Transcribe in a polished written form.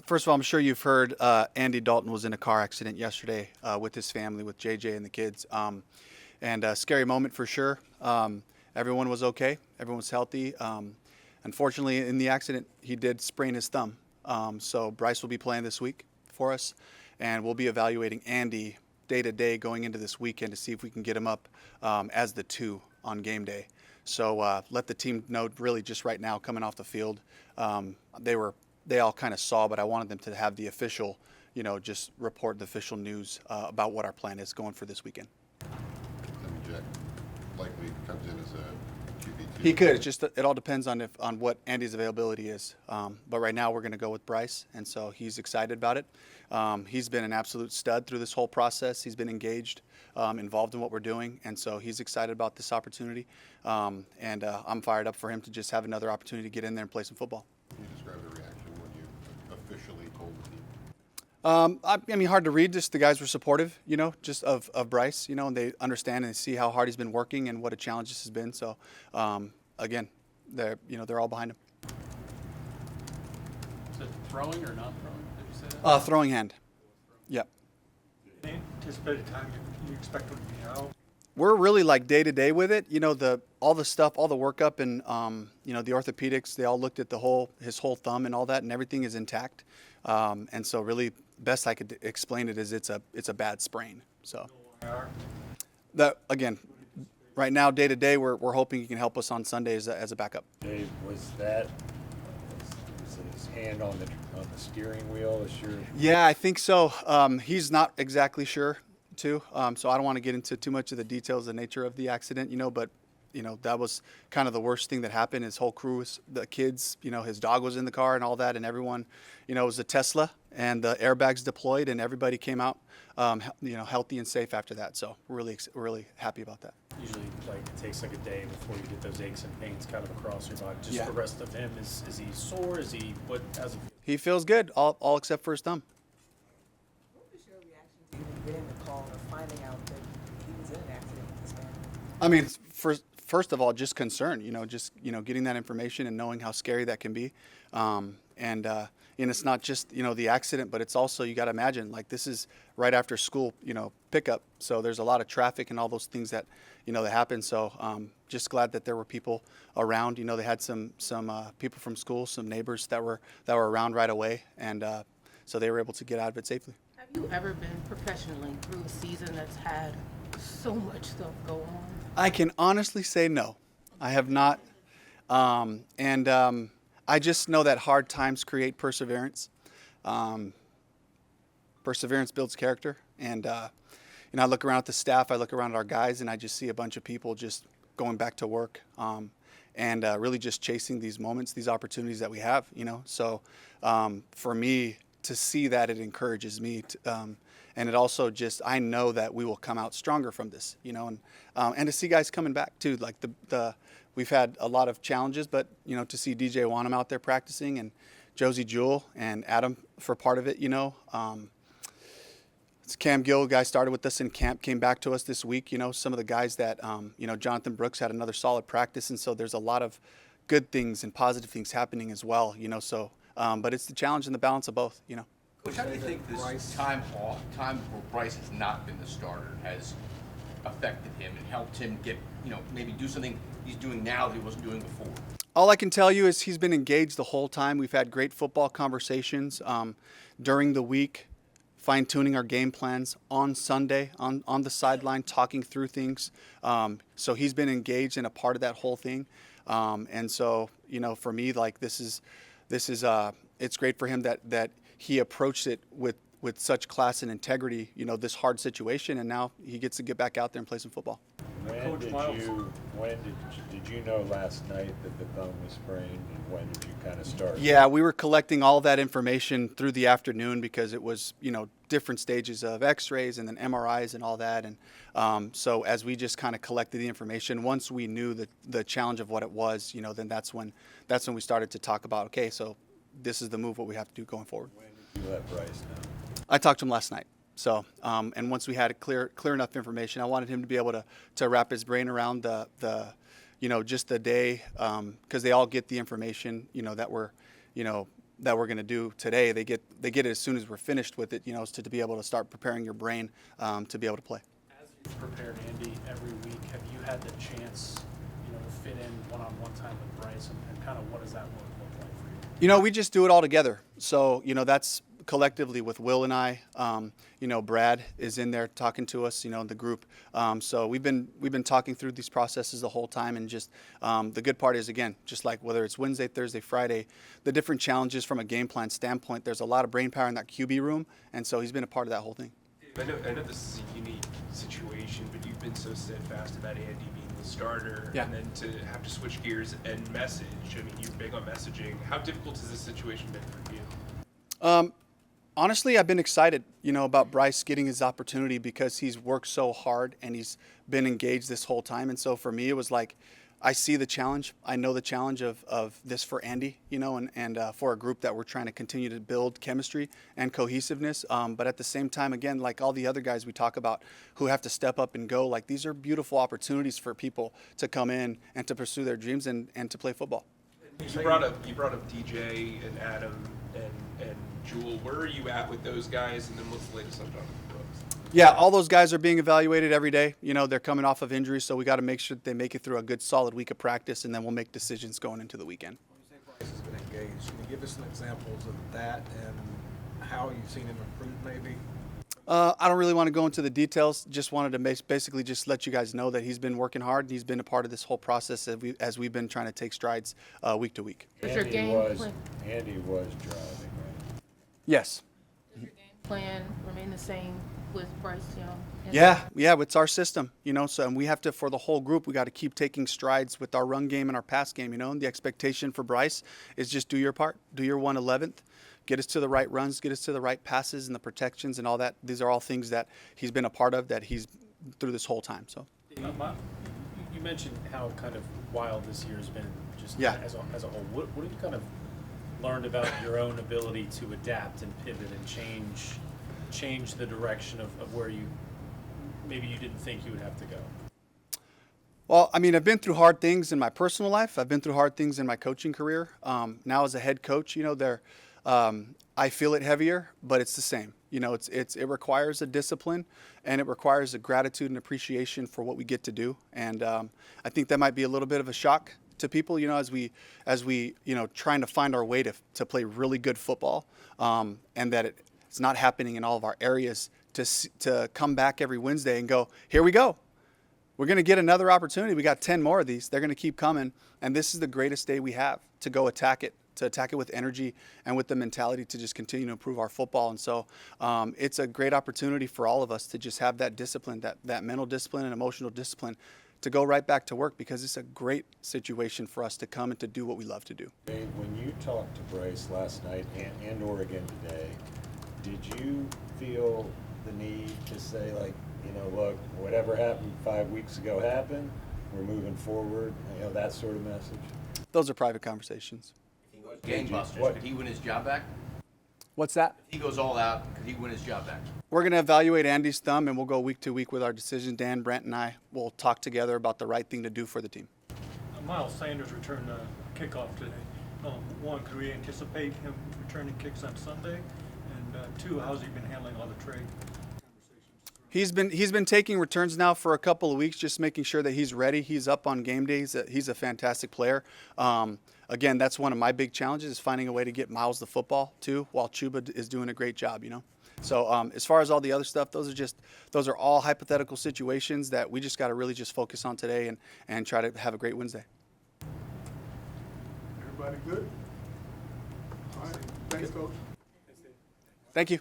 First of all, I'm sure you've heard Andy Dalton was in a car accident yesterday with his family, with JJ and the kids. And a scary moment for sure. Everyone was okay. Everyone was healthy. Unfortunately, in the accident, he did sprain his thumb. So Bryce will be playing this week for us, and we'll be evaluating Andy day to day going into this weekend to see if we can get him up as the 2 on game day. So let the team know really just right now coming off the field. They all kind of saw, but I wanted them to have the official, just report the official news about what our plan is going for this weekend. Jack likely comes in as a QB2. He could. It all depends on what Andy's availability is. But right now we're going to go with Bryce, and so he's excited about it. He's been an absolute stud through this whole process. He's been engaged, involved in what we're doing, and so he's excited about this opportunity. And I'm fired up for him to just have another opportunity to get in there and play some football. Can you describe the reaction when you officially told the team? I mean, hard to read. Just the guys were supportive, just of Bryce, and they understand and see how hard he's been working and what a challenge this has been. So, again, they're all behind him. Is it throwing or not throwing? Did you say that? Throwing hand. Yep. Any anticipated time you expect it to be out? We're really like day to day with it. All the stuff, all the workup, and the orthopedics. They all looked at his whole thumb and all that, and everything is intact. And so, really, best I could explain it is it's a bad sprain. So, that again, right now, day to day, we're hoping he can help us on Sunday as a backup. Dave, was his hand on the steering wheel? Yeah, I think so. He's not exactly sure too. So I don't want to get into too much of the details, the nature of the accident, but that was kind of the worst thing that happened. His whole crew, the kids, his dog was in the car and all that, and everyone, it was a Tesla, and the airbags deployed, and everybody came out, healthy and safe after that. So we're really happy about that. Usually, it takes a day before you get those aches and pains kind of across your body. Just Yeah. the rest of him, is he sore? Is he what? He feels good, all except for his thumb. What was your reaction to even getting the call or finding out that he was in an accident with his family? I mean, first of all, just concern, getting that information and knowing how scary that can be. And it's not just, the accident, but it's also, you got to imagine, this is right after school, pickup. So there's a lot of traffic and all those things that, that happen. So just glad that there were people around. They had some people from school, some neighbors that were around right away. And so they were able to get out of it safely. Have you ever been professionally through a season that's had so much stuff go on? I can honestly say no. I have not. I just know that hard times create perseverance. Perseverance builds character. And, I look around at the staff, I look around at our guys, and I just see a bunch of people just going back to work and really just chasing these moments, these opportunities that we have, So for me to see that, it encourages me. And it also I know that we will come out stronger from this, and to see guys coming back too, like we've had a lot of challenges, but, to see DJ Wanham out there practicing and Josie Jewell and Adam for part of it, it's Cam Gill, guy started with us in camp, came back to us this week, some of the guys that, Jonathan Brooks had another solid practice. And so there's a lot of good things and positive things happening as well, so, but it's the challenge and the balance of both, Coach, how do you think this time where Bryce has not been the starter has affected him and helped him get, maybe do something he's doing now that he wasn't doing before? All I can tell you is he's been engaged the whole time. We've had great football conversations during the week, fine-tuning our game plans on Sunday, on the sideline, talking through things. So he's been engaged and a part of that whole thing. And so, for me, this is it's great for him that he approached it with such class and integrity, this hard situation, and now he gets to get back out there and play some football. When did you know last night that the thumb was sprained, and when did you kind of start? Yeah, we were collecting all that information through the afternoon because it was, different stages of x-rays and then MRIs and all that. And so as we just kind of collected the information, once we knew the challenge of what it was, then that's when we started to talk about, okay, so this is the move, what we have to do going forward. When did you let Bryce know? I talked to him last night. So, and once we had clear enough information, I wanted him to be able to wrap his brain around the just the day, because they all get the information, that we're, that we're going to do today. They get it as soon as we're finished with it. To be able to start preparing your brain to be able to play. As you've prepared, Andy, every week, have you had the chance, to fit in one-on-one time with Bryce, and kind of what does that look like for you? We just do it all together. So, that's collectively with Will and I. Brad is in there talking to us, in the group. So we've been talking through these processes the whole time, and just the good part is, again, just like whether it's Wednesday, Thursday, Friday, the different challenges from a game plan standpoint, there's a lot of brain power in that QB room, and so he's been a part of that whole thing. I know this is a unique situation, but you've been so steadfast about Andy being the starter, Yeah. and then to have to switch gears and message. I mean, you're big on messaging. How difficult has this situation been for you? Honestly, I've been excited, about Bryce getting his opportunity because he's worked so hard and he's been engaged this whole time. And so for me, it was like, I see the challenge. I know the challenge of this for Andy, and for a group that we're trying to continue to build chemistry and cohesiveness. But at the same time, again, like all the other guys we talk about who have to step up and go, like these are beautiful opportunities for people to come in and to pursue their dreams and to play football. You brought up DJ and Adam and Jewel. Where are you at with those guys? And then what's the latest on Jonathan Brooks? Yeah, all those guys are being evaluated every day. They're coming off of injuries, so we got to make sure that they make it through a good, solid week of practice, and then we'll make decisions going into the weekend. When you say Bryce has been engaged, can you give us some examples of that and how you've seen him improve, maybe? I don't really want to go into the details. Just wanted to basically just let you guys know that he's been working hard. He's been a part of this whole process as we've been trying to take strides week to week. Does your game plan? Andy was driving, right? Yes. Does your game plan remain the same with Bryce Young? Yeah, it's our system, so and we have to, for the whole group, we got to keep taking strides with our run game and our pass game, and the expectation for Bryce is just do your part, do your 1/11th, get us to the right runs, get us to the right passes and the protections and all that. These are all things that he's been a part of, that he's through this whole time. So You mentioned how kind of wild this year has been, just Yeah. as a whole. What have you kind of learned about your own ability to adapt and pivot and change the direction of where you maybe you didn't think you would have to go? Well, I mean, I've been through hard things in my personal life. I've been through hard things in my coaching career. Now as a head coach, I feel it heavier, but it's the same. It requires a discipline, and it requires a gratitude and appreciation for what we get to do. And I think that might be a little bit of a shock to people, as we trying to find our way to play really good football, and that it's not happening in all of our areas to come back every Wednesday and go, here we go. We're going to get another opportunity. We got 10 more of these. They're going to keep coming. And this is the greatest day we have to go attack it, with energy and with the mentality to just continue to improve our football. And so it's a great opportunity for all of us to just have that discipline, that mental discipline and emotional discipline to go right back to work, because it's a great situation for us to come and to do what we love to do. Dave, when you talked to Bryce last night and or again today, did you feel the need to say, like, look, whatever happened 5 weeks ago happened, we're moving forward, that sort of message? Those are private conversations. If he goes gangbusters, could he win his job back? What's that? If he goes all out, could he win his job back? We're going to evaluate Andy's thumb, and we'll go week to week with our decisions. Dan, Brent, and I will talk together about the right thing to do for the team. Miles Sanders returned a kickoff today. One, could we anticipate him returning kicks on Sunday? And two, how's he been handling all the trade conversations? He's been taking returns now for a couple of weeks, just making sure that he's ready. He's up on game days. He's a fantastic player. Again, that's one of my big challenges, is finding a way to get Miles the football too, while Chuba is doing a great job. So as far as all the other stuff, those are all hypothetical situations that we just got to really just focus on today and try to have a great Wednesday. Everybody good? All right. Thanks, Coach. Thank you.